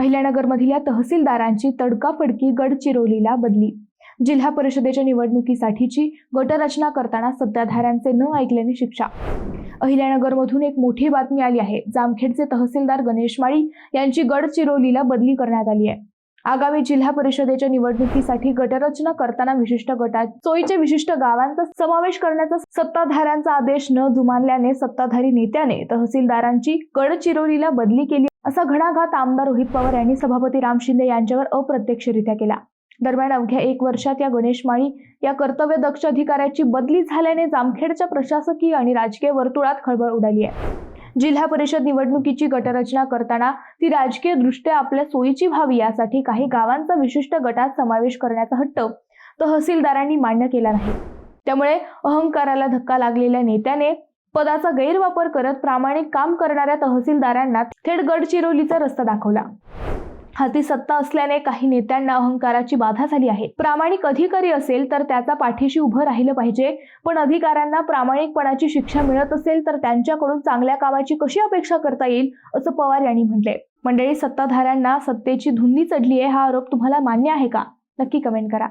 अहिल्यानगरमधील तहसीलदारांची तडकाफडकी गडचिरोलीला बदली। जिल्हा परिषदेच्या निवडणुकीसाठीची गटरचना करताना सत्ताधाऱ्यांचे न ऐकल्याने शिक्षा। अहिल्यानगरमधून एक मोठी बातमी आली आहे। जामखेडचे तहसीलदार गणेश माळी यांची गडचिरोलीला बदली करण्यात आली आहे। आगामी जिल्हा परिषदेच्या निवडणुकीसाठी गटरचना करताना विशिष्ट गटात सोयीचे विशिष्ट गावांचा समावेश करण्याचा सत्ताधाऱ्यांचा आदेश न जुमानल्याने सत्ताधारी नेत्याने तहसीलदारांची गडचिरोलीला बदली केली असा घणाघात आमदार रोहित पवार यांनी सभापती राम शिंदे यांच्यावर अप्रत्यक्षरित्या केला। दरम्यान अवघ्या 1 वर्षात या गणेश माळी या कर्तव्यदक्ष अधिकाऱ्याची बदली झाल्याने जामखेडच्या प्रशासकीय आणि राजकीय वर्तुळात खळबळ उडाली आहे। जिल्हा परिषद निवडणुकीची गटरचना करताना ती राजकीय दृष्ट्या आपल्या सोयीची व्हावी यासाठी काही गावांचा विशिष्ट गटात समावेश करण्याचा हट्ट तहसीलदारांनी मान्य केला नाही। त्यामुळे अहंकाराला धक्का लागलेल्या नेत्याने पदाचा गैरवापर करत प्रामाणिक काम करणाऱ्या तहसीलदारांना थेट गडचिरोलीचा रस्ता दाखवला। हाती सत्ता असल्याने काही नेत्यांना अहंकाराची बाधा झाली आहे। प्रामाणिक अधिकारी असेल तर त्याचा पाठीशी उभं राहिलं पाहिजे, पण अधिकाऱ्यांना प्रामाणिकपणाची शिक्षा मिळत असेल तर त्यांच्याकडून चांगल्या कामाची कशी अपेक्षा करता येईल असं पवार यांनी म्हटले। मंडळी, सत्ताधाऱ्यांना सत्तेची धुंदी चढली आहे हा आरोप तुम्हाला मान्य आहे का? नक्की कमेंट करा।